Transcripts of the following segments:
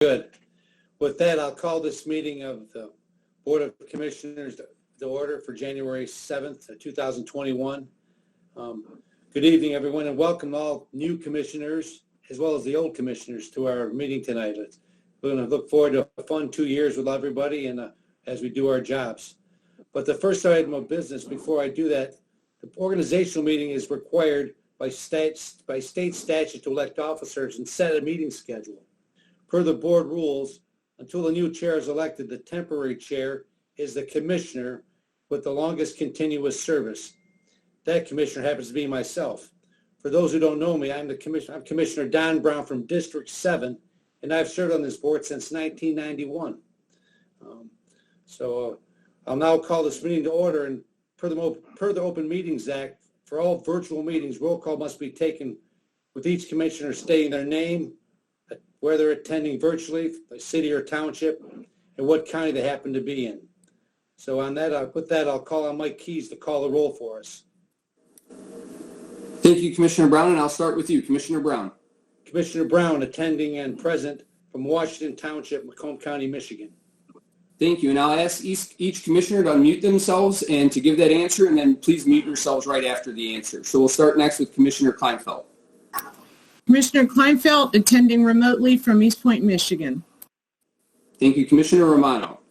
Good. With that, I'll call this meeting of the Board of Commissioners to order for January 7th, 2021. Good evening, everyone, and welcome all new commissioners as well as the old commissioners to our meeting tonight. We're going to look forward to a fun 2 years with everybody and as we do our jobs. But the first item of business, before I do that, the organizational meeting is required by state statute to elect officers and set a meeting schedule. Per the board rules, until the new chair is elected, the temporary chair is the commissioner with the longest continuous service. That commissioner happens to be myself. For those who don't know me, I'm Commissioner Don Brown from District 7, and I've served on this board since 1991. I'll now call this meeting to order, and per the Open Meetings Act, for all virtual meetings, roll call must be taken with each commissioner stating their name, where they're attending virtually, the city or township, and what county they happen to be in. So on that, with that, I'll call on Mike Keys to call the roll for us. Thank you, Commissioner Brown, and I'll start with you, Commissioner Brown. Commissioner Brown, attending and present from Washington Township, Macomb County, Michigan. Thank you, and I'll ask each commissioner to unmute themselves and to give that answer, and then please mute yourselves right after the answer. So we'll start next with Commissioner Kleinfeld. Commissioner Kleinfeld, attending remotely from East Point, Michigan. Thank you, Commissioner Romano.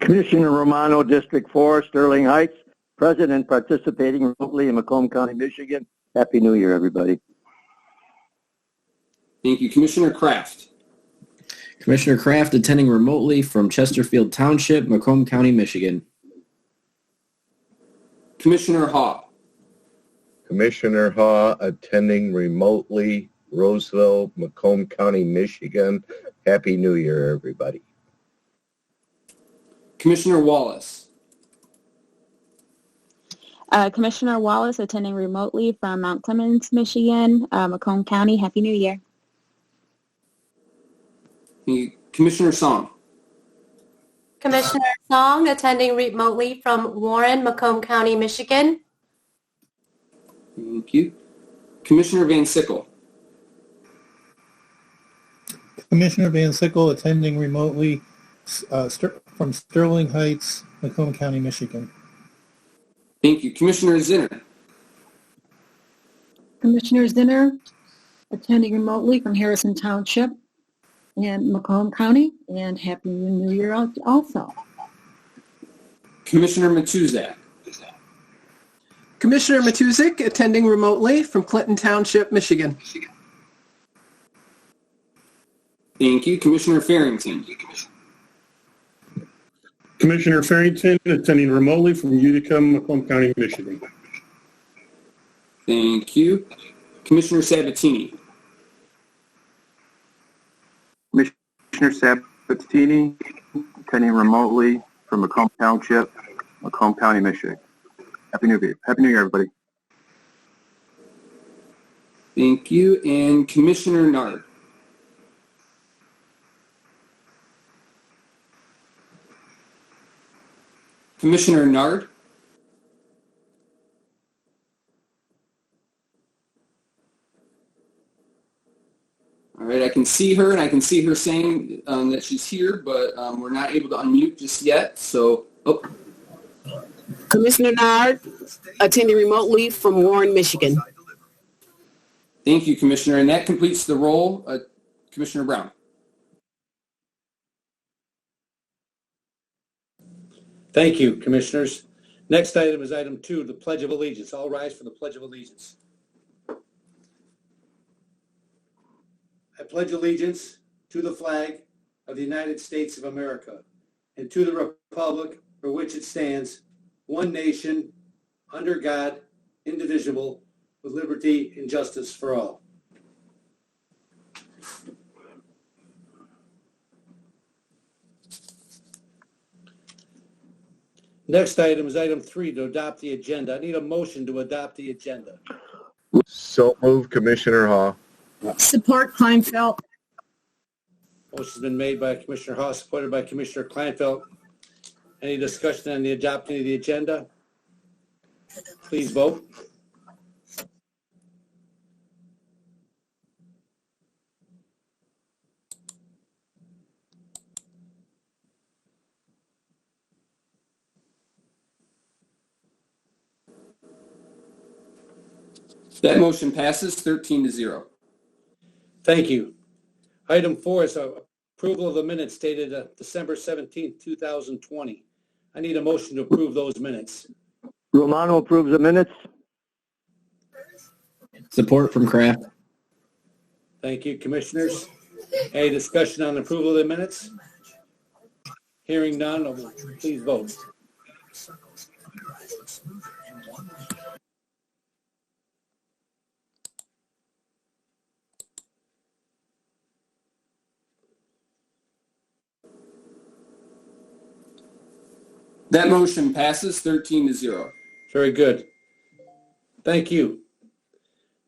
Commissioner Romano, District 4, Sterling Heights, present and participating remotely in Macomb County, Michigan. Happy New Year, everybody. Thank you, Commissioner Kraft. Commissioner Kraft, attending remotely from Chesterfield Township, Macomb County, Michigan. Commissioner Haw. Commissioner Haw, attending remotely, Roseville, Macomb County, Michigan. Happy New Year, everybody. Commissioner Wallace. Commissioner Wallace, attending remotely from Mount Clemens, Michigan, Macomb County. Happy New Year. Commissioner Song. Commissioner Song, attending remotely from Warren, Macomb County, Michigan. Thank you. Commissioner Van Sickle. Commissioner Van Sickle, attending remotely from Sterling Heights, Macomb County, Michigan. Thank you. Commissioner Zinner. Commissioner Zinner, attending remotely from Harrison Township and Macomb County, and Happy New Year also. Commissioner Matuzak. Commissioner Matuzik, attending remotely from Clinton Township, Michigan. Thank you. Commissioner Farrington. Commissioner Farrington, attending remotely from Utica, Macomb County, Michigan. Thank you. Commissioner Sabatini. Commissioner Sabatini, attending remotely from Macomb Township, Macomb County, Michigan. Happy New Year. Happy New Year, everybody. Thank you. And Commissioner Nard. Commissioner Nard. All right, I can see her, and I can see her saying that she's here, but we're not able to unmute just yet. So, Commissioner Nard, attending remotely from Warren, Michigan. Thank you, Commissioner. And that completes the roll. Commissioner Brown. Thank you, commissioners. Next item is item 2, the Pledge of Allegiance. All rise for the Pledge of Allegiance. I pledge allegiance to the flag of the United States of America and to the republic for which it stands, one nation, under God, indivisible, with liberty and justice for all. Next item is item 3, to adopt the agenda. I need a motion to adopt the agenda. So moved, Commissioner Haw. Support Kleinfeld. Motion's been made by Commissioner Haw, supported by Commissioner Kleinfeld. Any discussion on the adopting of the agenda? Please vote. That motion passes 13-0. Thank you. Item 4 is approval of the minutes dated December 17th, 2020. I need a motion to approve those minutes. Romano approves the minutes. Support from Kraft. Thank you, Commissioners. Any discussion on approval of the minutes? Hearing none, please vote. That motion passes 13-0. Very good. Thank you.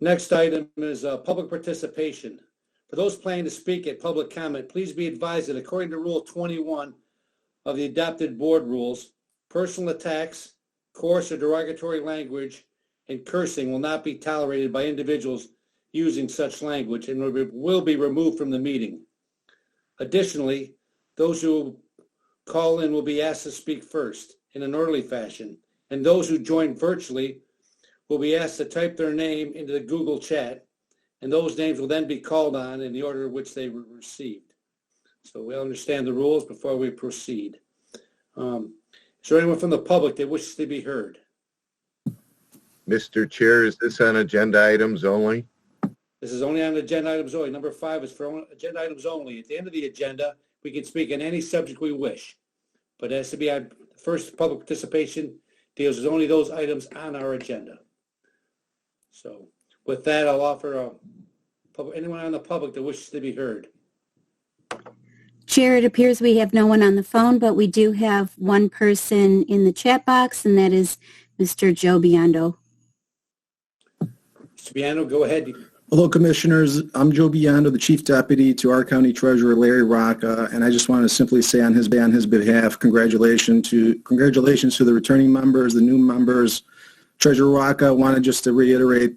Next item is public participation. For those planning to speak at public comment, please be advised that according to Rule 21 of the adopted board rules, personal attacks, coarse or derogatory language, and cursing will not be tolerated by individuals using such language and will be removed from the meeting. Additionally, those who call in will be asked to speak first in an orderly fashion, and those who join virtually will be asked to type their name into the Google chat, and those names will then be called on in the order in which they were received. So we understand the rules before we proceed. Is there anyone from the public that wishes to be heard? Mr. Chair, is this on agenda items only? This is only on agenda items only. Number 5 is for agenda items only. At the end of the agenda, we can speak on any subject we wish, but it has to be our first public participation deals with only those items on our agenda. So with that, I'll offer anyone on the public that wishes to be heard. Chair, it appears we have no one on the phone, but we do have one person in the chat box, and that is Mr. Joe Biondo. Mr. Biondo, go ahead. Hello, Commissioners. I'm Joe Biondo, the Chief Deputy to our County Treasurer, Larry Rocca, and I just want to simply say on his behalf, congratulations to the returning members, the new members. Treasurer Rocca wanted just to reiterate,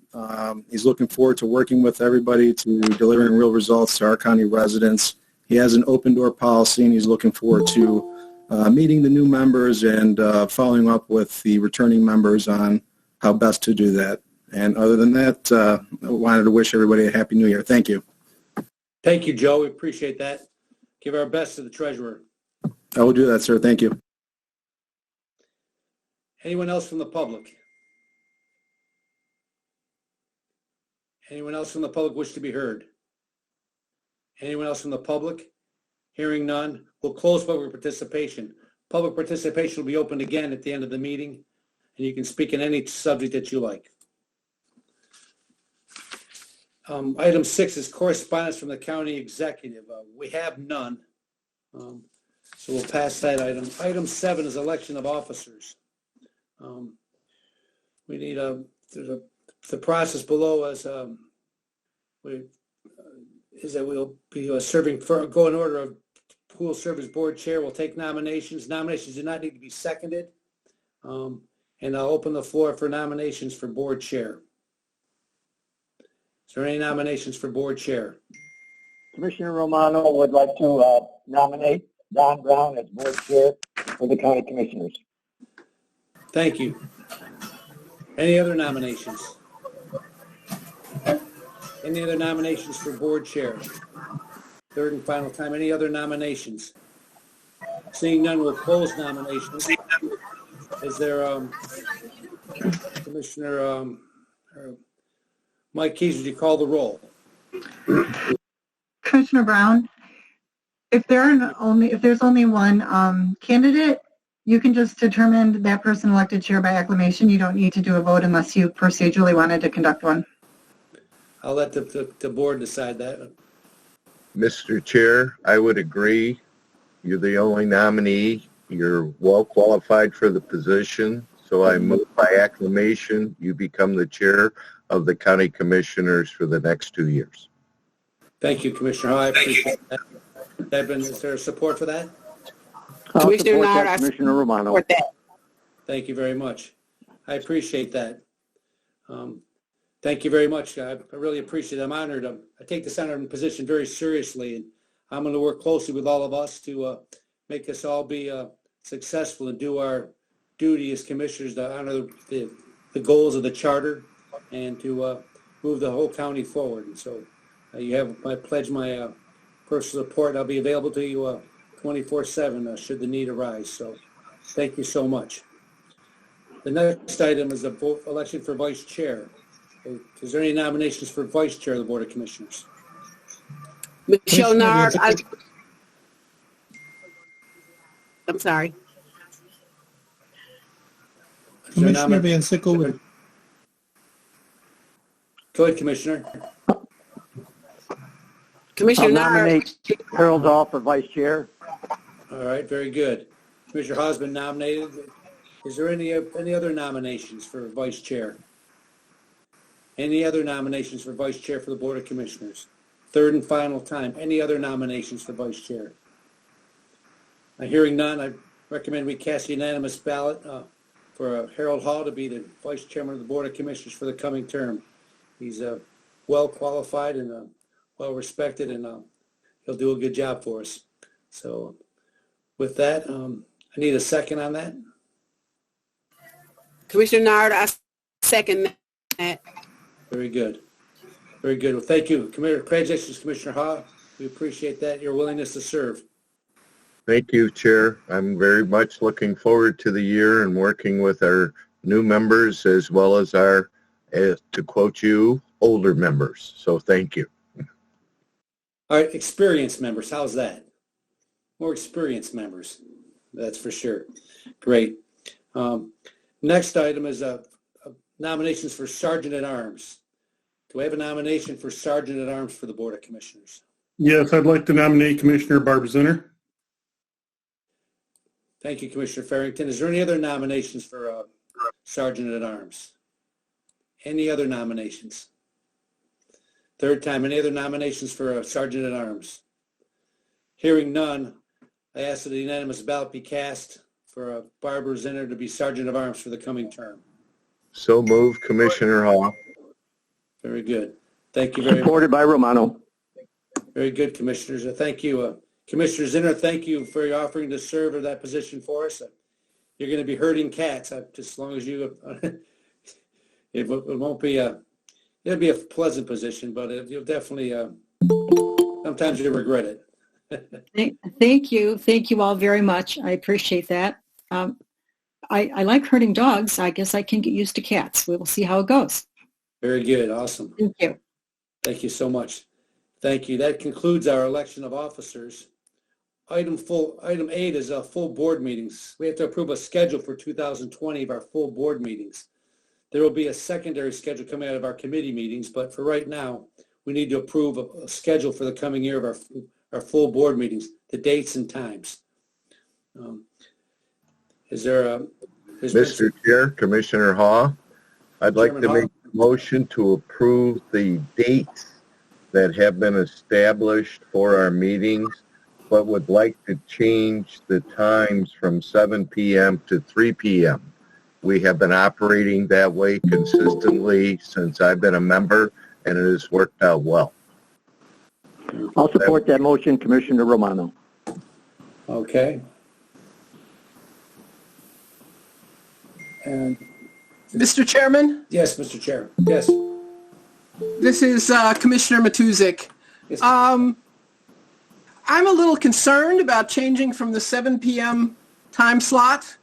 he's looking forward to working with everybody to delivering real results to our county residents. He has an open door policy, and he's looking forward to meeting the new members and following up with the returning members on how best to do that. And other than that, I wanted to wish everybody a Happy New Year. Thank you. Thank you, Joe. We appreciate that. Give our best to the treasurer. I will do that, sir. Thank you. Anyone else from the public? Anyone else from the public wish to be heard? Anyone else from the public? Hearing none, we'll close public participation. Public participation will be opened again at the end of the meeting, and you can speak on any subject that you like. Item 6 is correspondence from the county executive. We have none, so we'll pass that item. Item 7 is election of officers. We need the process below us is that we'll be serving for go in order of who will serve as board chair. We'll take nominations. Nominations do not need to be seconded, and I'll open the floor for nominations for board chair. Is there any nominations for board chair? Commissioner Romano would like to nominate Don Brown as board chair for the county commissioners. Thank you. Any other nominations? Any other nominations for board chair? Third and final time. Any other nominations? Seeing none, we'll close nominations. Is there Commissioner Mike Keys, would you call the roll? Commissioner Brown, if there's only one candidate, you can just determine that person elected chair by acclamation. You don't need to do a vote unless you procedurally wanted to conduct one. I'll let the board decide that. Mr. Chair, I would agree. You're the only nominee. You're well qualified for the position. So I move by acclamation, you become the chair of the county commissioners for the next 2 years. Thank you, Commissioner Hall. I appreciate that. Devin, is there support for that? Commissioner Nard, Commissioner Romano. Thank you very much. I appreciate that. Thank you very much. I really appreciate it. I'm honored. I take this honored position very seriously, and I'm going to work closely with all of us to make us all be successful and do our duty as commissioners to honor the goals of the charter and to move the whole county forward. And so you have my pledge, my personal support. I'll be available to you 24/7 should the need arise. So thank you so much. The next item is the election for vice chair. Is there any nominations for vice chair of the Board of Commissioners? Michelle Nard, I'm sorry. Commissioner Van Sickle would. Go ahead, Commissioner. Commissioner I'll Nard. nominate Harold Hall for vice chair. All right, very good. Commissioner Hawes been nominated. Is there any other nominations for vice chair? Any other nominations for vice chair for the Board of Commissioners? Third and final time. Any other nominations for vice chair? Hearing none, I recommend we cast a unanimous ballot for Harold Hall to be the vice chairman of the Board of Commissioners for the coming term. He's well qualified and well respected, and he'll do a good job for us. So with that, I need a second on that. Commissioner Nard, I second that. Very good. Very good. Well, thank you. Congratulations, Commissioner Hall. We appreciate that, your willingness to serve. Thank you, Chair. I'm very much looking forward to the year and working with our new members as well as our, to quote you, older members. So thank you. All right, experienced members. How's that? More experienced members. That's for sure. Great. Next item is nominations for Sergeant at Arms. Do I have a nomination for Sergeant at Arms for the Board of Commissioners? Yes, I'd like to nominate Commissioner Barb Zinner. Thank you, Commissioner Farrington. Is there any other nominations for Sergeant at Arms? Any other nominations? Third time, any other nominations for Sergeant at Arms? Hearing none, I ask that a unanimous ballot be cast for Barbara Zinner to be Sergeant of Arms for the coming term. So moved, Commissioner Hall. Very good. Thank you very much. Supported by Romano. Very good, Commissioners. Thank you. Commissioner Zinner, thank you for your offering to serve in that position for us. You're going to be herding cats, just as long as you, it won't be it'll be a pleasant position, but you'll definitely, sometimes you'll regret it. Thank you. Thank you all very much. I appreciate that. I like herding dogs. I guess I can get used to cats. We will see how it goes. Very good. Awesome. Thank you. Thank you so much. Thank you. That concludes our election of officers. Item 8 is full board meetings. We have to approve a schedule for 2020 of our full board meetings. There will be a secondary schedule coming out of our committee meetings, but for right now, we need to approve a schedule for the coming year of our full board meetings, the dates and times. Mr. Chair, Commissioner Hall, I'd like to make a motion to approve the dates that have been established for our meetings, but would like to change the times from 7 p.m. to 3 p.m. We have been operating that way consistently since I've been a member, and it has worked out well. I'll support that motion, Commissioner Romano. Okay. And Mr. Chairman? Yes, Mr. Chair. Yes. This is Commissioner Matuzik. Yes. I'm a little concerned about changing from the 7 p.m. time slot.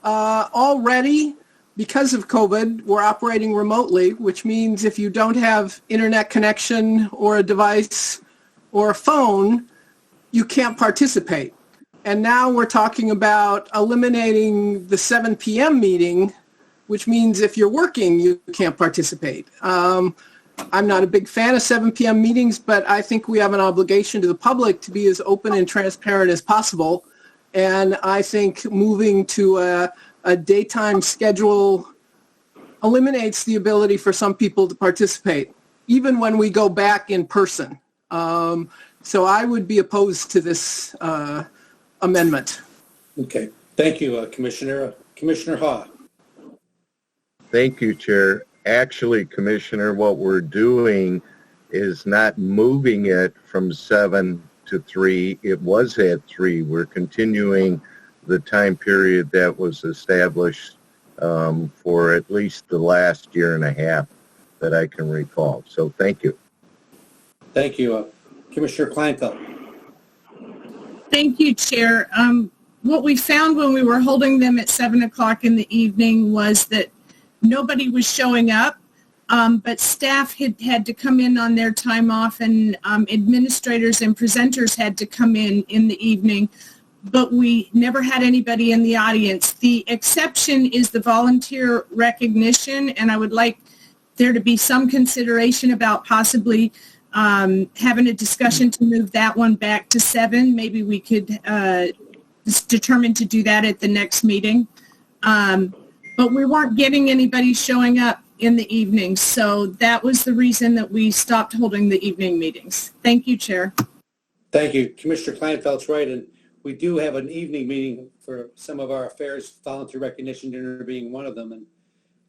Already, because of COVID, we're operating remotely, which means if you don't have internet connection or a device or a phone, you can't participate. And now we're talking about eliminating the 7 p.m. meeting, which means if you're working, you can't participate. I'm not a big fan of 7 p.m. meetings, but I think we have an obligation to the public to be as open and transparent as possible. And I think moving to a daytime schedule eliminates the ability for some people to participate, even when we go back in person. So I would be opposed to this amendment. Okay. Thank you, Commissioner. Commissioner Haw. Thank you, Chair. Actually, Commissioner, what we're doing is not moving it from 7 to 3. It was at 3. We're continuing the time period that was established for at least the last year and a half. that I can recall. So thank you. Thank you. Commissioner Kleinfeld. Thank you, Chair. What we found when we were holding them at 7 o'clock in the evening was that nobody was showing up, but staff had to come in on their time off, and administrators and presenters had to come in the evening, but we never had anybody in the audience. The exception is the volunteer recognition, and I would like there to be some consideration about possibly having a discussion to move that one back to 7. Maybe we could determine to do that at the next meeting. But we weren't getting anybody showing up in the evening, so that was the reason that we stopped holding the evening meetings. Thank you, Chair. Thank you. Commissioner Kleinfeld's right, and we do have an evening meeting for some of our affairs, volunteer recognition dinner being one of them. And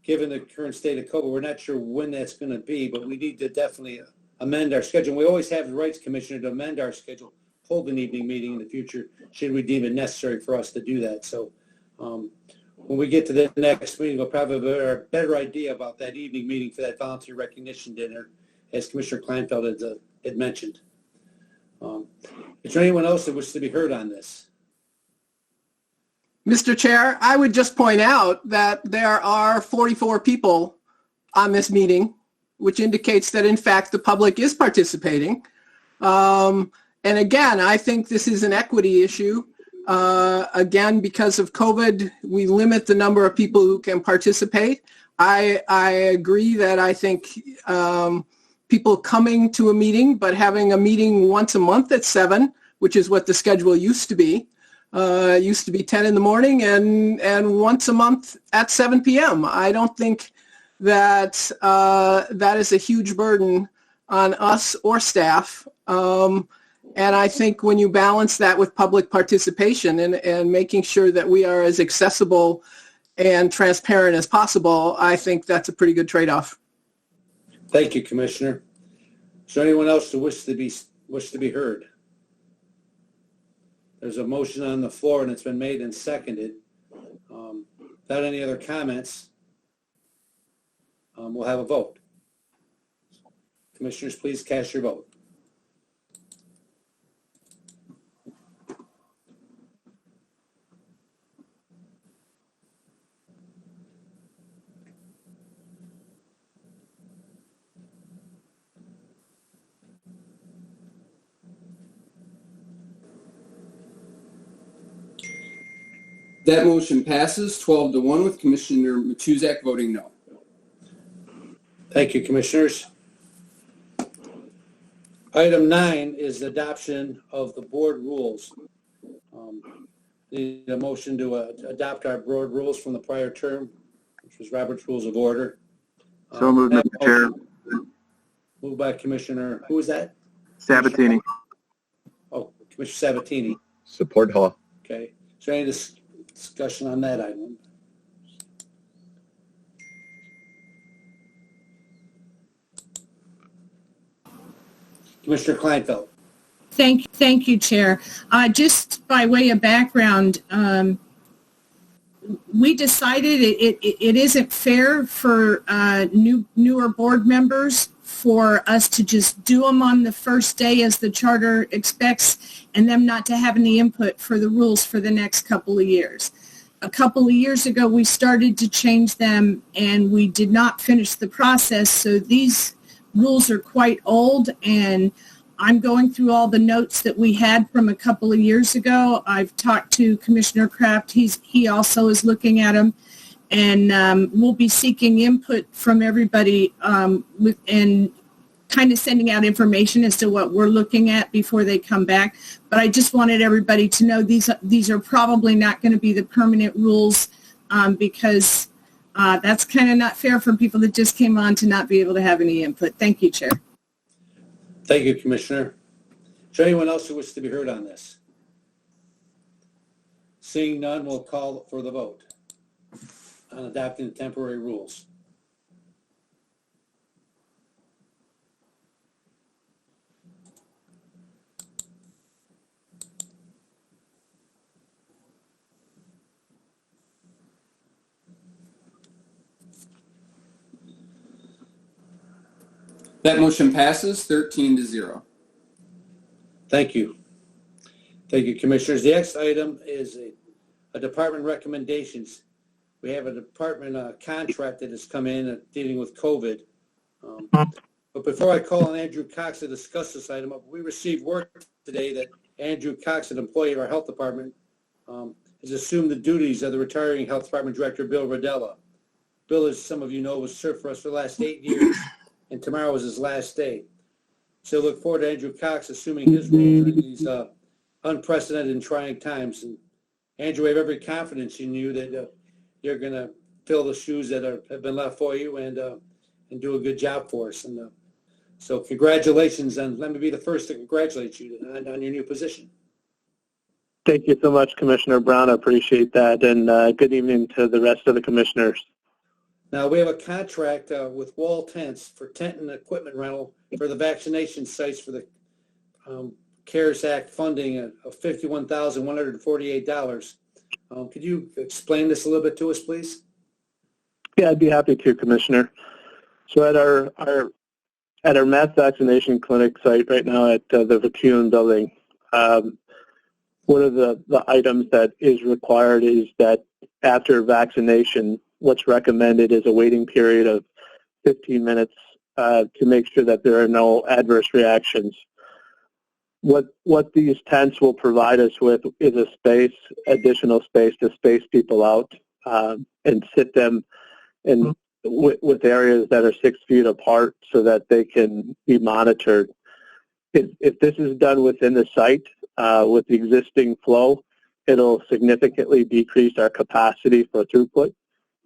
given the current state of COVID, we're not sure when that's going to be, but we need to definitely amend our schedule. We always have the rights, Commissioner, to amend our schedule, hold an evening meeting in the future, should we deem it necessary for us to do that. So when we get to the next meeting, we'll probably have a better idea about that evening meeting for that volunteer recognition dinner, as Commissioner Kleinfeld had mentioned. Is there anyone else that wishes to be heard on this? Mr. Chair, I would just point out that there are 44 people on this meeting, which indicates that, in fact, the public is participating. And again, I think this is an equity issue. Again, because of COVID, we limit the number of people who can participate. I agree that I think people coming to a meeting, but having a meeting once a month at 7, which is what the schedule used to be. Used to be 10 in the morning and once a month at 7 p.m. I don't think that that is a huge burden on us or staff. And I think when you balance that with public participation and making sure that we are as accessible and transparent as possible, I think that's a pretty good trade-off. Thank you, Commissioner. Is there anyone else who wish to be heard? There's a motion on the floor, and it's been made and seconded. Without any other comments, we'll have a vote. Commissioners, please cast your vote. That motion passes 12-1 with Commissioner Matuzak voting no. Thank you, Commissioners. Item 9 is the adoption of the board rules. Need a motion to adopt our board rules from the prior term, which was Robert's Rules of Order. So moved, Mr. Chair. Moved by Commissioner, who was that? Sabatini. Oh, Commissioner Sabatini. Support Hall. Okay. Is there any discussion on that item? Commissioner Kleinfeld. Thank you, Chair. Just by way of background, we decided it isn't fair for newer board members for us to just do them on the first day as the charter expects and them not to have any input for the rules for the next couple of years. A couple of years ago, we started to change them and we did not finish the process, so these rules are quite old, and I'm going through all the notes that we had from a couple of years ago. I've talked to Commissioner Kraft. He also is looking at them, and we'll be seeking input from everybody and kind of sending out information as to what we're looking at before they come back. But I just wanted everybody to know these are probably not going to be the permanent rules because that's kind of not fair for people that just came on to not be able to have any input. Thank you, Chair. Thank you, Commissioner. Is there anyone else who wishes to be heard on this? Seeing none, we'll call for the vote on adopting the temporary rules. That motion passes 13-0. Thank you. Thank you, Commissioners. The next item is a department recommendations. We have a department contract that has come in dealing with COVID. But before I call on Andrew Cox to discuss this item, we received word today that Andrew Cox, an employee of our health department, has assumed the duties of the retiring health department director, Bill Rodella. Bill, as some of you know, was served for us for the last 8 years, and tomorrow was his last day. So look forward to Andrew Cox assuming his role during these unprecedented and trying times. And Andrew, I have every confidence in you that you're going to fill the shoes that have been left for you and do a good job for us. And so congratulations, and let me be the first to congratulate you on your new position. Thank you so much, Commissioner Brown. I appreciate that, and good evening to the rest of the commissioners. Now, we have a contract with Wall Tents for tent and equipment rental for the vaccination sites for the CARES Act funding of $51,148. Could you explain this a little bit to us, please? Yeah, I'd be happy to, Commissioner. So at our mass vaccination clinic site right now at the Macomb building, one of the items that is required is that after vaccination, what's recommended is a waiting period of 15 minutes to make sure that there are no adverse reactions. What these tents will provide us with is a space, additional space to space people out and sit them in with areas that are 6 feet apart so that they can be monitored. If this is done within the site with the existing flow, it'll significantly decrease our capacity for throughput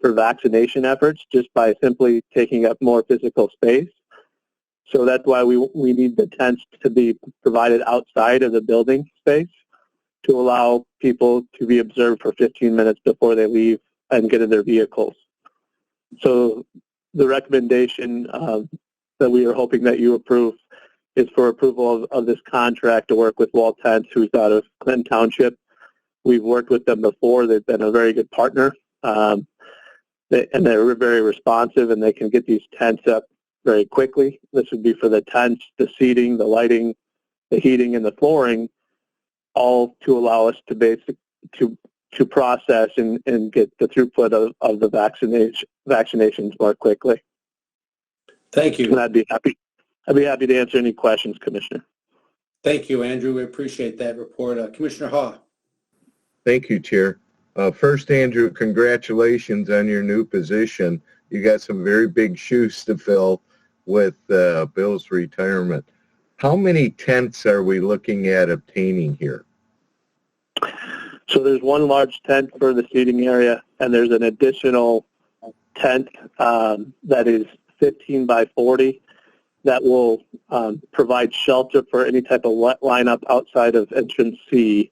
for vaccination efforts just by simply taking up more physical space. So that's why we need the tents to be provided outside of the building space to allow people to be observed for 15 minutes before they leave and get in their vehicles. So the recommendation that we are hoping that you approve is for approval of this contract to work with Wall Tents, who's out of Clinton Township. We've worked with them before. They've been a very good partner, and they're very responsive, and they can get these tents up very quickly. This would be for the tents, the seating, the lighting, the heating, and the flooring, all to allow us to process and get the throughput of the vaccinations more quickly. Thank you. And I'd be happy to answer any questions, Commissioner. Thank you, Andrew. We appreciate that report. Commissioner Haw. Thank you, Chair. First, Andrew, congratulations on your new position. You got some very big shoes to fill with Bill's retirement. How many tents are we looking at obtaining here? So there's one large tent for the seating area, and there's an additional tent that is 15 by 40 that will provide shelter for any type of lineup outside of entrance C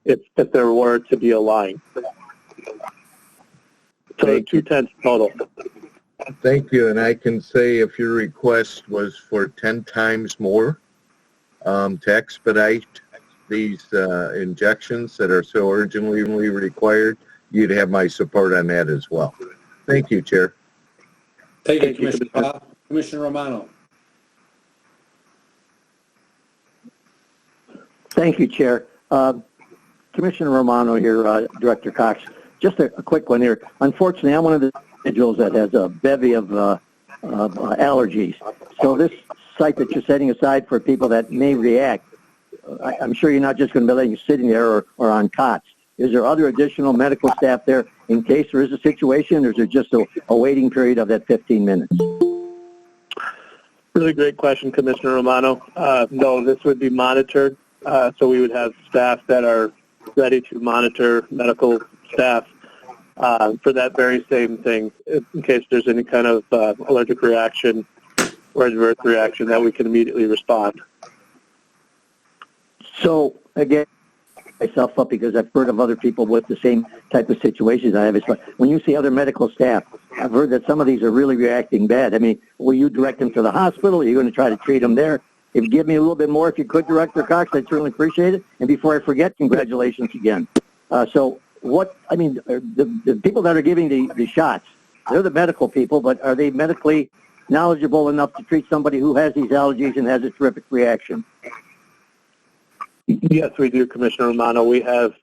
if there were to be a line. So 2 tents total. Thank you, and I can say if your request was for 10 times more to expedite these injections that are so urgently required, you'd have my support on that as well. Thank you, Chair. Thank you, Commissioner Haw. Commissioner Romano. Thank you, Chair. Commissioner Romano here, Director Cox. Just a quick one here. Unfortunately, I'm one of the individuals that has a bevy of allergies. So this site that you're setting aside for people that may react, I'm sure you're not just going to be letting you sitting there or on cots. Is there other additional medical staff there in case there is a situation, or is there just a waiting period of that 15 minutes? Really great question, Commissioner Romano. No, this would be monitored. So we would have staff that are ready to monitor medical staff for that very same thing in case there's any kind of allergic reaction or adverse reaction that we can immediately respond. So, again, myself up because I've heard of other people with the same type of situations I have. It's like, when you see other medical staff, I've heard that some of these are really reacting bad. I mean, will you direct them to the hospital? Are you going to try to treat them there? If you give me a little bit more, if you could, Director Cox, I'd certainly appreciate it. And before I forget, congratulations again. The people that are giving the shots, they're the medical people, but are they medically knowledgeable enough to treat somebody who has these allergies and has a terrific reaction? Yes, we do, Commissioner Romano. We have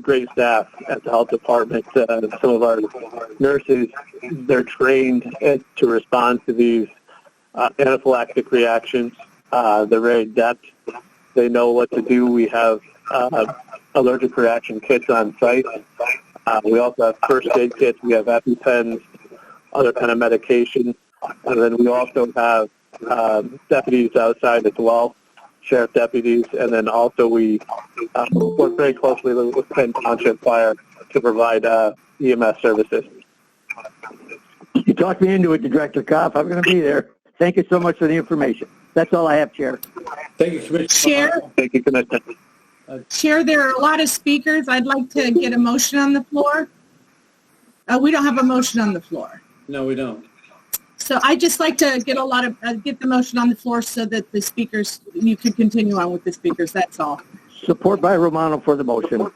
great staff at the health department. Some of our nurses, they're trained to respond to these anaphylactic reactions. They're very adept. They know what to do. We have allergic reaction kits on site. We also have first aid kits. We have EpiPens, other kind of medication. And then we also have deputies outside as well, sheriff deputies. And then also we work very closely with Penn Township Fire to provide EMS services. You talked me into it, Director Kopp. I'm going to be there. Thank you so much for the information. That's all I have, Chair. Thank you, Commissioner. Chair, Thank you, Commissioner. Chair, there are a lot of speakers. I'd like to get a motion on the floor. We don't have a motion on the floor. No, we don't. So I'd just like to get get the motion on the floor so that the speakers, you can continue on with the speakers. That's all. Support by Romano for the motion. All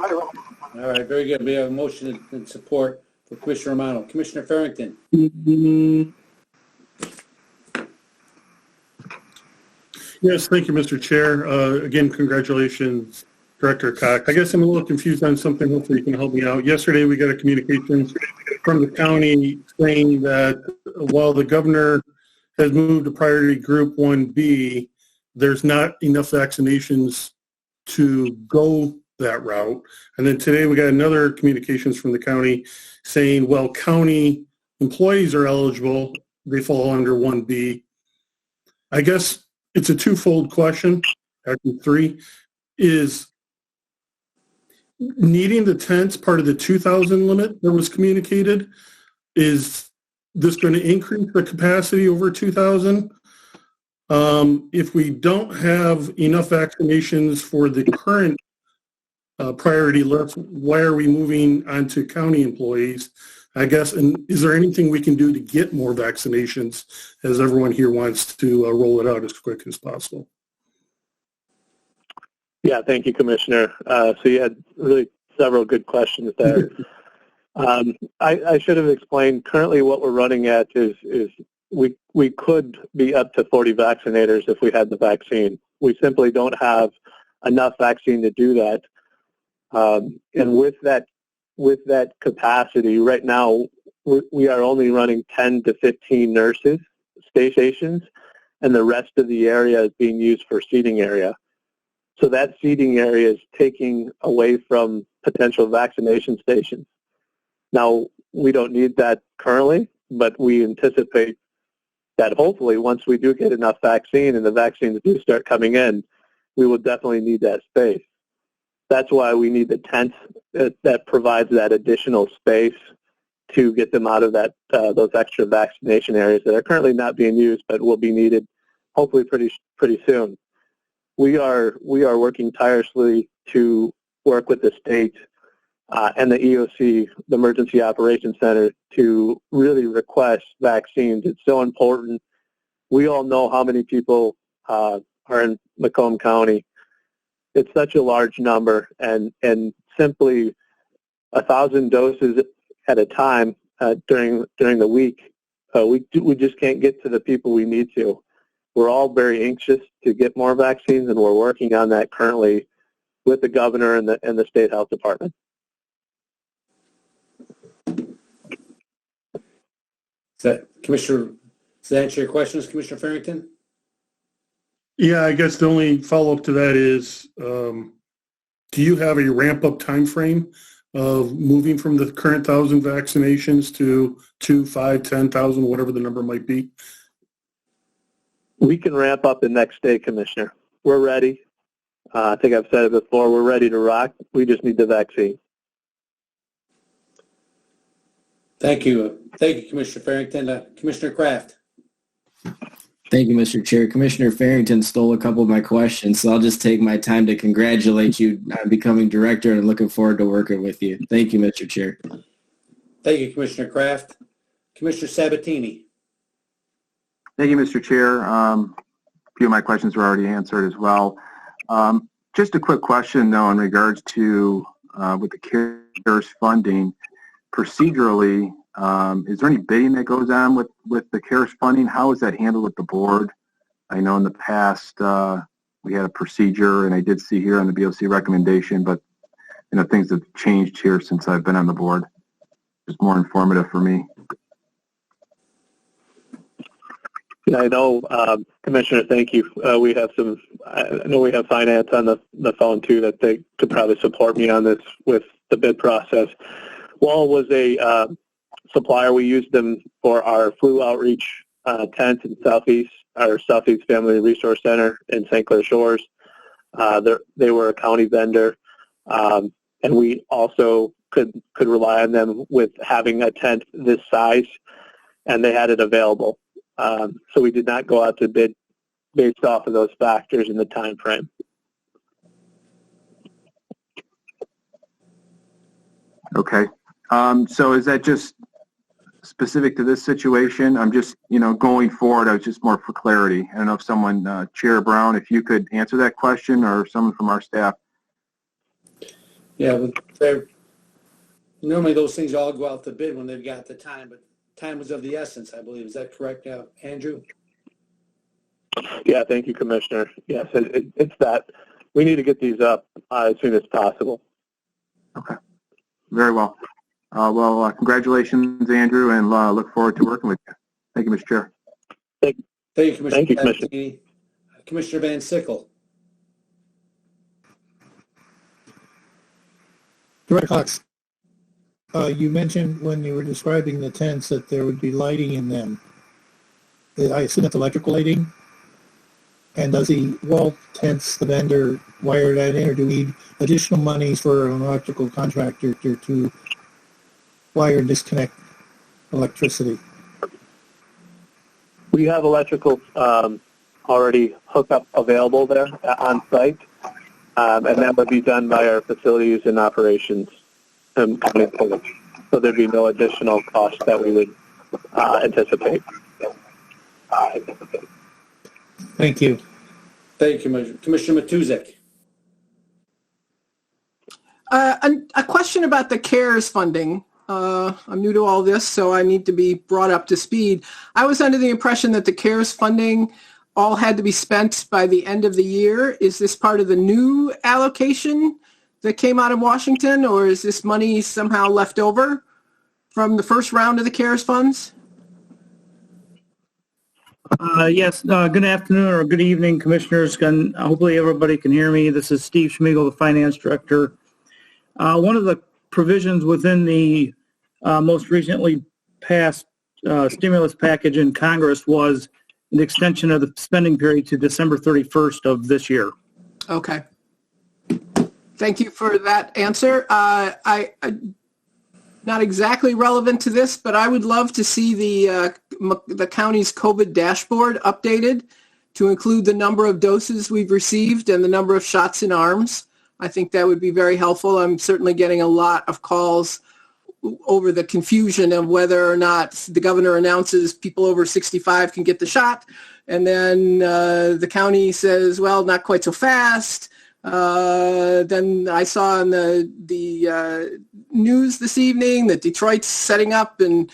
right, very good. We have a motion and support for Commissioner Romano. Commissioner Farrington. Yes, thank you, Mr. Chair. Again, congratulations, Director Cox. I guess I'm a little confused on something. Hopefully you can help me out. Yesterday, we got a communication from the county saying that while the governor has moved to priority group 1B, there's not enough vaccinations to go that route. And then today we got another communications from the county saying, well, county employees are eligible. They fall under 1B. I guess it's a twofold question, actually three, is needing the tents part of the 2,000 limit that was communicated. Is this going to increase the capacity over 2,000? If we don't have enough vaccinations for the current priority list, why are we moving on to county employees? I guess, and is there anything we can do to get more vaccinations as everyone here wants to roll it out as quick as possible? Yeah, thank you, Commissioner. So you had really several good questions there. I should have explained, currently what we're running at is we could be up to 40 vaccinators if we had the vaccine. We simply don't have enough vaccine to do that. And with that capacity, right now we are only running 10 to 15 nurses stations, and the rest of the area is being used for seating area. So that seating area is taking away from potential vaccination stations. Now, we don't need that currently, but we anticipate that hopefully once we do get enough vaccine and the vaccines do start coming in, we will definitely need that space. That's why we need the tents that provides that additional space to get them out of that those extra vaccination areas that are currently not being used but will be needed hopefully pretty soon. We are working tirelessly to work with the state and the EOC, the Emergency Operations Center, to really request vaccines. It's so important. We all know how many people are in Macomb County. It's such a large number, and simply 1,000 doses at a time during the week, we just can't get to the people we need to. We're all very anxious to get more vaccines, and we're working on that currently with the governor and the state health department. Commissioner, does that answer your questions, Commissioner Farrington? Yeah, I guess the only follow-up to that is, do you have a ramp-up time frame of moving from the current 1,000 vaccinations to 2, 5, 10,000, whatever the number might be? We can ramp up the next day, Commissioner. We're ready. I think I've said it before. We're ready to rock. We just need the vaccine. Thank you. Thank you, Commissioner Farrington. Commissioner Kraft. Thank you, Mr. Chair. Commissioner Farrington stole a couple of my questions, so I'll just take my time to congratulate you on becoming director, and I'm looking forward to working with you. Thank you, Mr. Chair. Thank you, Commissioner Kraft. Commissioner Sabatini. Thank you, Mr. Chair. A few of my questions were already answered as well. Just a quick question, though, in regards to with the CARES funding. Procedurally, Is there any bidding that goes on with the CARES funding? How is that handled with the board? I know in the past we had a procedure, and I did see here on the BOC recommendation, but things have changed here since I've been on the board. It's more informative for me. Yeah, I know, Commissioner, thank you. I know we have finance on the phone too, that they could probably support me on this with the bid process. Wall was a supplier. We used them for our flu outreach tent in our Southeast Family Resource Center in St. Clair Shores. They were a county vendor, and we also could rely on them with having a tent this size, and they had it available. So we did not go out to bid based off of those factors in the time frame. Okay. So is that just specific to this situation? I'm just, going forward, I was just more for clarity. I don't know if someone, Chair Brown, if you could answer that question, or someone from our staff. Yeah, normally those things all go out to bid when they've got the time, but time was of the essence, I believe. Is that correct, Andrew? Yeah, thank you, Commissioner. Yes, it's that. We need to get these up as soon as possible. Okay. Very well. Congratulations, Andrew, and look forward to working with you. Thank you, Mr. Chair. Thank you, Commissioner. Thank you, Commissioner. Commissioner Van Sickle. Director Cox, you mentioned when you were describing the tents that there would be lighting in them. I assume that's electrical lighting? And does the wall tents, the vendor, wire that in, or do we need additional monies for an electrical contractor to wire and disconnect electricity? We have electrical already hookup available there on site, and that would be done by our facilities and operations. So there'd be no additional cost that we would anticipate. Thank you. Thank you, Commissioner Matuzek. A question about the CARES funding. I'm new to all this, so I need to be brought up to speed. I was under the impression that the CARES funding all had to be spent by the end of the year. Is this part of the new allocation that came out of Washington, or is this money somehow left over from the first round of the CARES funds? Yes, good afternoon or good evening, Commissioners. Hopefully everybody can hear me. This is Steve Schmiegel, the Finance Director. One of the provisions within the most recently passed stimulus package in Congress was an extension of the spending period to December 31st of this year. Okay. Thank you for that answer. I not exactly relevant to this, but I would love to see the county's COVID dashboard updated to include the number of doses we've received and the number of shots in arms. I think that would be very helpful. I'm certainly getting a lot of calls over the confusion of whether or not the governor announces people over 65 can get the shot, and then the county says, well, not quite so fast. Then I saw in the news this evening that Detroit's setting up I'm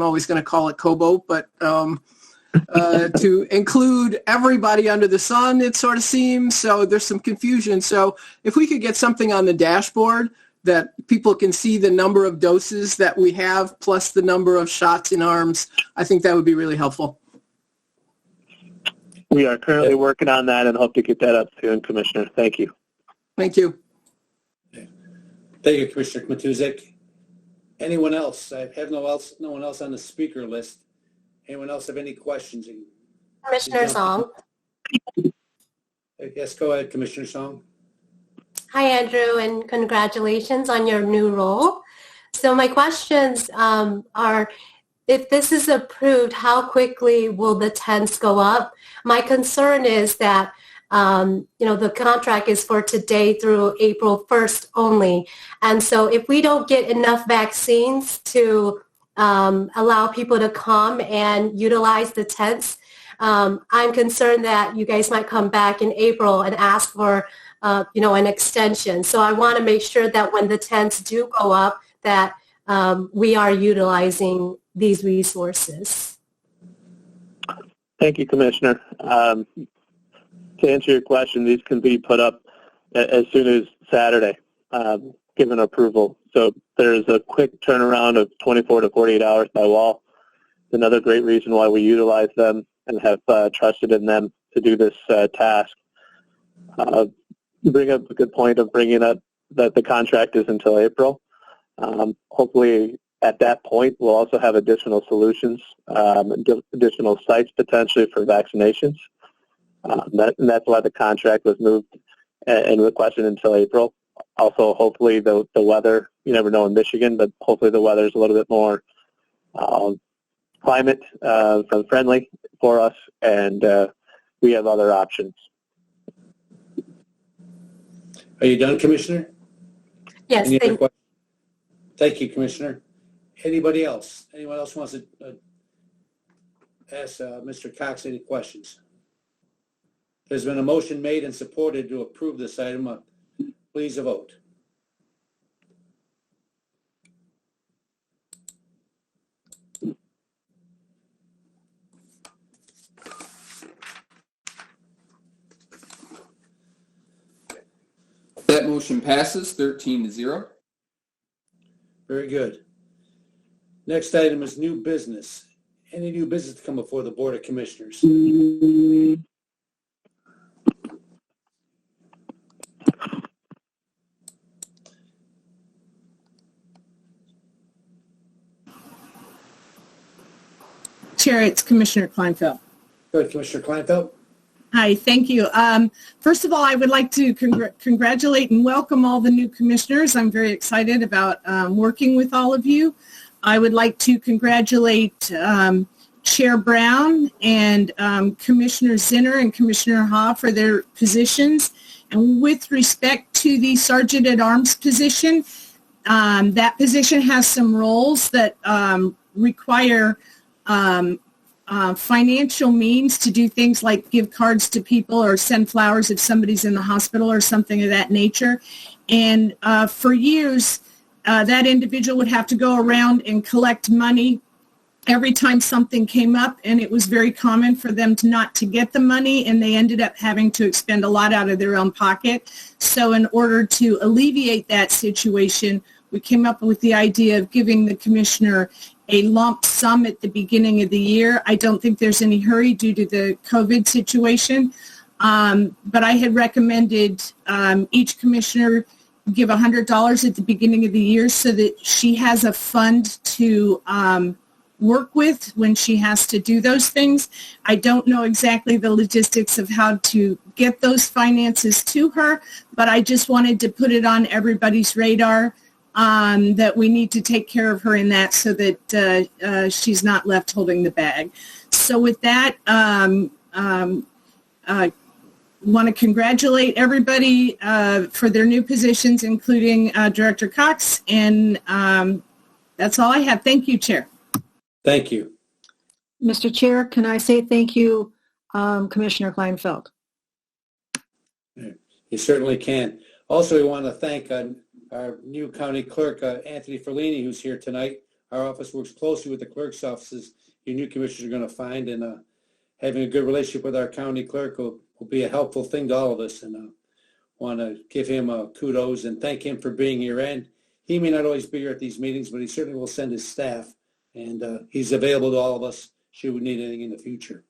always going to call it Kobo, but to include everybody under the sun, it sort of seems. So there's some confusion. So if we could get something on the dashboard that people can see the number of doses that we have plus the number of shots in arms, I think that would be really helpful. We are currently working on that and hope to get that up soon, Commissioner. Thank you. Thank you. Thank you, Commissioner Matuzek. Anyone else? I have no one else on the speaker list. Anyone else have any questions? Commissioner Song. Yes, go ahead, Commissioner Song. Hi, Andrew, and congratulations on your new role. So my questions are, if this is approved, how quickly will the tents go up? My concern is that, the contract is for today through April 1st only. And so if we don't get enough vaccines to allow people to come and utilize the tents, I'm concerned that you guys might come back in April and ask for, an extension. So I want to make sure that when the tents do go up, that we are utilizing these resources. Thank you, Commissioner. To answer your question, these can be put up as soon as Saturday, given approval. So there's a quick turnaround of 24 to 48 hours by wall. Another great reason why we utilize them and have trusted in them to do this task. You bring up a good point of bringing up that the contract is until April. Hopefully at that point we'll also have additional solutions, additional sites potentially for vaccinations. And that's why the contract was moved and requested until April. Also, hopefully the weather, you never know in Michigan, but hopefully the weather is a little bit more climate friendly for us, and we have other options. Are you done, Commissioner? Yes, Any other questions? Thank you, Commissioner. Anybody else? Anyone else wants to ask Mr. Cox any questions? There's been a motion made and supported to approve this item. Please vote. That motion passes 13-0. Very good. Next item is new business. Any new business to come before the Board of Commissioners? Chair, it's Commissioner Kleinfeld. Good, Commissioner Kleinfeld. Hi, thank you. First of all, I would like to congratulate and welcome all the new commissioners. I'm very excited about working with all of you. I would like to congratulate Chair Brown and Commissioner Zinner and Commissioner Ha for their positions. And with respect to the Sergeant at Arms position, that position has some roles that require financial means to do things like give cards to people or send flowers if somebody's in the hospital or something of that nature. And for years, that individual would have to go around and collect money every time something came up, and it was very common for them not to get the money, and they ended up having to expend a lot out of their own pocket. So in order to alleviate that situation, we came up with the idea of giving the commissioner a lump sum at the beginning of the year. I don't think there's any hurry due to the COVID situation, but I had recommended each commissioner give $100 at the beginning of the year so that she has a fund to work with when she has to do those things. I don't know exactly the logistics of how to get those finances to her, but I just wanted to put it on everybody's radar that we need to take care of her in that so that she's not left holding the bag. So with that, want to congratulate everybody for their new positions, including Director Cox, and that's all I have. Thank you, Chair. Thank you. Mr. Chair, can I say thank you, Commissioner Kleinfeld? You certainly can. Also, we want to thank our new county clerk, Anthony Ferlini, who's here tonight. Our office works closely with the clerk's offices. Your new commissioners are going to find, and having a good relationship with our county clerk will be a helpful thing to all of us. And want to give him kudos and thank him for being here. And he may not always be here at these meetings, but he certainly will send his staff. And he's available to all of us should we need anything in the future.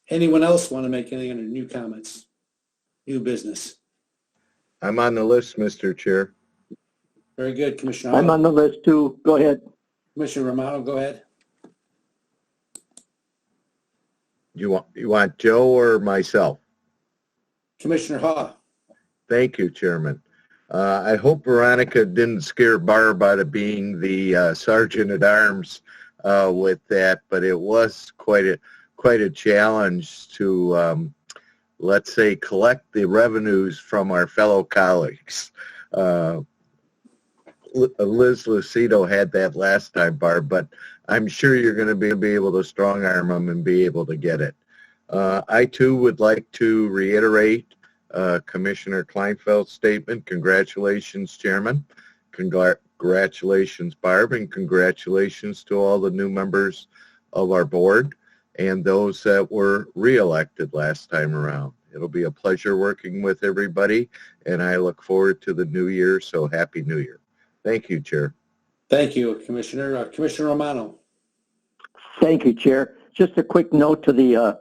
Anyone else want to make anything under new comments, new business? I'm on the list, Mr. Chair. Very good, Commissioner. I'm on the list too. Go ahead. Commissioner Romano, go ahead. You want Joe or myself? Commissioner Ha. Thank you, Chairman. I hope Veronica didn't scare Barb out of being the Sergeant at Arms with that, but it was quite a challenge to let's say, collect the revenues from our fellow colleagues. Liz Lucido had that last time, Barb, but I'm sure you're going to be able to strong arm them and be able to get it. I, too, would like to reiterate Commissioner Kleinfeld's statement. Congratulations, Chairman. Congratulations, Barb, and congratulations to all the new members of our board and those that were re-elected last time around. It'll be a pleasure working with everybody, and I look forward to the new year, so Happy New Year. Thank you, Chair. Thank you, Commissioner. Commissioner Romano. Thank you, Chair. Just a quick note to the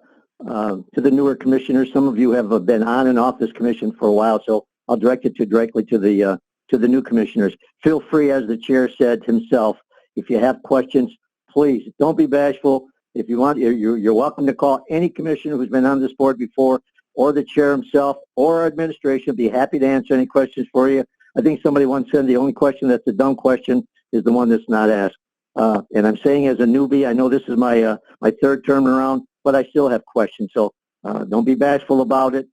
newer commissioners. Some of you have been on and off this commission for a while, so I'll direct it directly to the new commissioners. Feel free, as the chair said himself, if you have questions, please don't be bashful. If you want, you're welcome to call any commissioner who's been on this board before, or the chair himself, or our administration. Be happy to answer any questions for you. I think somebody once said the only question that's a dumb question is the one that's not asked. And I'm saying as a newbie, I know this is my third term around, but I still have questions. So don't be bashful about it.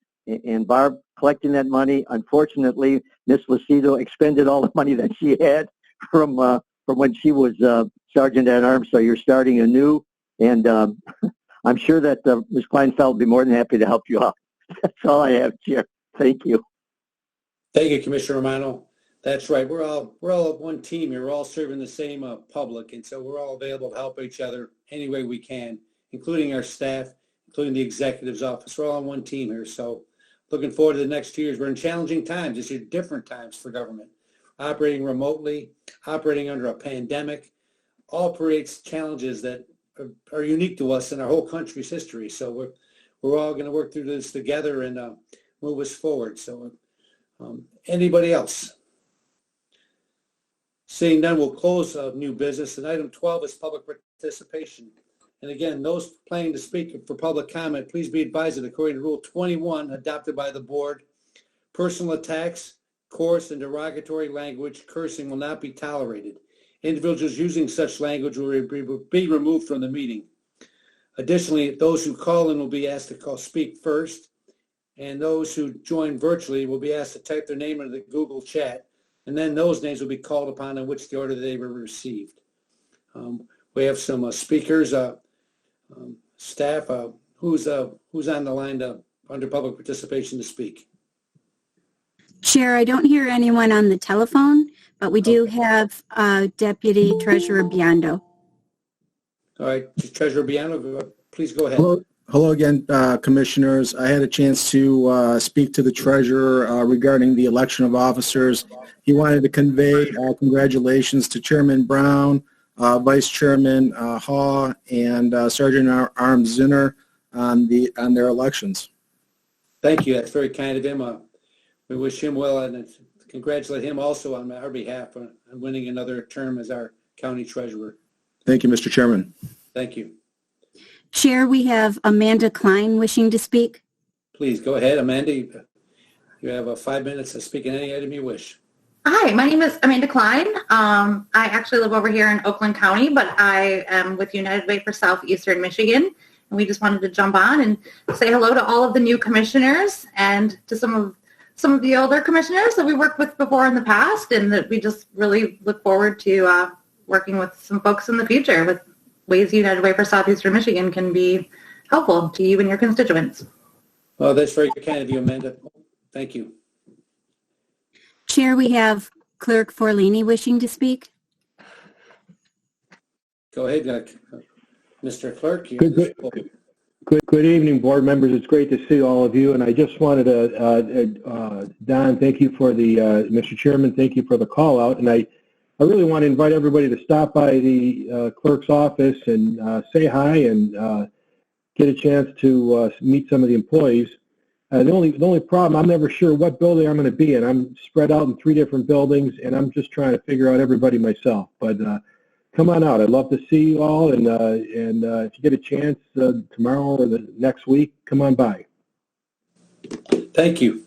And Barb, collecting that money, unfortunately, Miss Lucido expended all the money that she had from when she was Sergeant at Arms. So you're starting anew. And I'm sure that Ms. Kleinfeld will be more than happy to help you out. That's all I have, Chair. Thank you. Thank you, Commissioner Romano. That's right. We're all one team here. We're all serving the same public, and so we're all available to help each other any way we can, including our staff, including the executive's office. We're all on one team here. So looking forward to the next 2 years. We're in challenging times. These are different times for government. Operating remotely, operating under a pandemic, all creates challenges that are unique to us in our whole country's history. So we're all going to work through this together and move us forward. So anybody else? Seeing none, we'll close new business. And item 12 is public participation. And again, those planning to speak for public comment, please be advised that according to Rule 21 adopted by the board, personal attacks, coarse and derogatory language, cursing will not be tolerated. Individuals using such language will be removed from the meeting. Additionally, those who call in will be asked to speak first, and those who join virtually will be asked to type their name into the Google chat, and then those names will be called upon in which the order they were received. We have some speakers, staff. Who's on the line under public participation to speak? Chair, I don't hear anyone on the telephone, but we do have Deputy Treasurer Biondo. All right, Treasurer Biondo, please go ahead. Hello again, Commissioners. I had a chance to speak to the Treasurer regarding the election of officers. He wanted to convey congratulations to Chairman Brown, Vice Chairman Haw, and Sergeant at Arms Zinner on their elections. Thank you. That's very kind of him. We wish him well and congratulate him also on our behalf on winning another term as our county treasurer. Thank you, Mr. Chairman. Thank you. Chair, we have Amanda Klein wishing to speak. Please go ahead, Amanda. You have 5 minutes to speak on any item you wish. Hi, my name is Amanda Klein. I actually live over here in Oakland County, but I am with United Way for Southeastern Michigan. And we just wanted to jump on and say hello to all of the new commissioners and to some of the older commissioners that we worked with before in the past, and that we just really look forward to working with some folks in the future with ways United Way for Southeastern Michigan can be helpful to you and your constituents. Oh, that's very kind of you, Amanda. Thank you. Chair, we have Clerk Forlini wishing to speak. Go ahead, Mr. Clerk. Good evening, board members. It's great to see all of you. And I just wanted to, Don, thank you for the, Mr. Chairman, thank you for the call out. And I really want to invite everybody to stop by the clerk's office and say hi and get a chance to meet some of the employees. The only problem, I'm never sure what building I'm going to be in. I'm spread out in 3 different buildings, and I'm just trying to figure out everybody myself. But come on out. I'd love to see you all, and if you get a chance tomorrow or the next week, come on by. Thank you.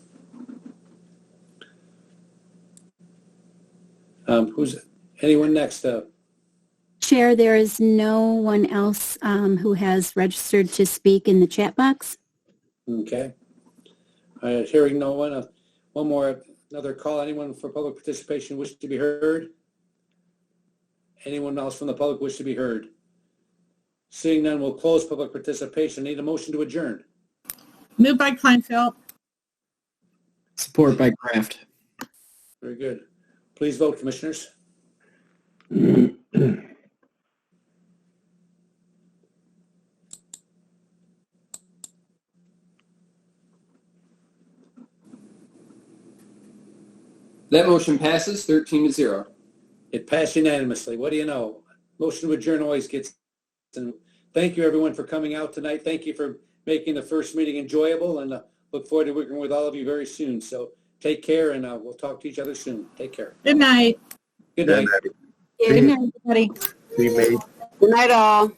Who's anyone next? Chair, there is no one else who has registered to speak in the chat box. Okay. Hearing no one. Another call. Anyone for public participation wish to be heard? Anyone else from the public wish to be heard? Seeing none, we'll close public participation. Need a motion to adjourn. Moved by Kleinfeld. Support by Kraft. Very good. Please vote, commissioners. That motion passes 13-0. It passed unanimously. What do you know? Motion to adjourn always gets. And thank you, everyone, for coming out tonight. Thank you for making the first meeting enjoyable, and look forward to working with all of you very soon. So take care, and we'll talk to each other soon. Take care. Good night. Good night. Good night, everybody. We made Good night, all.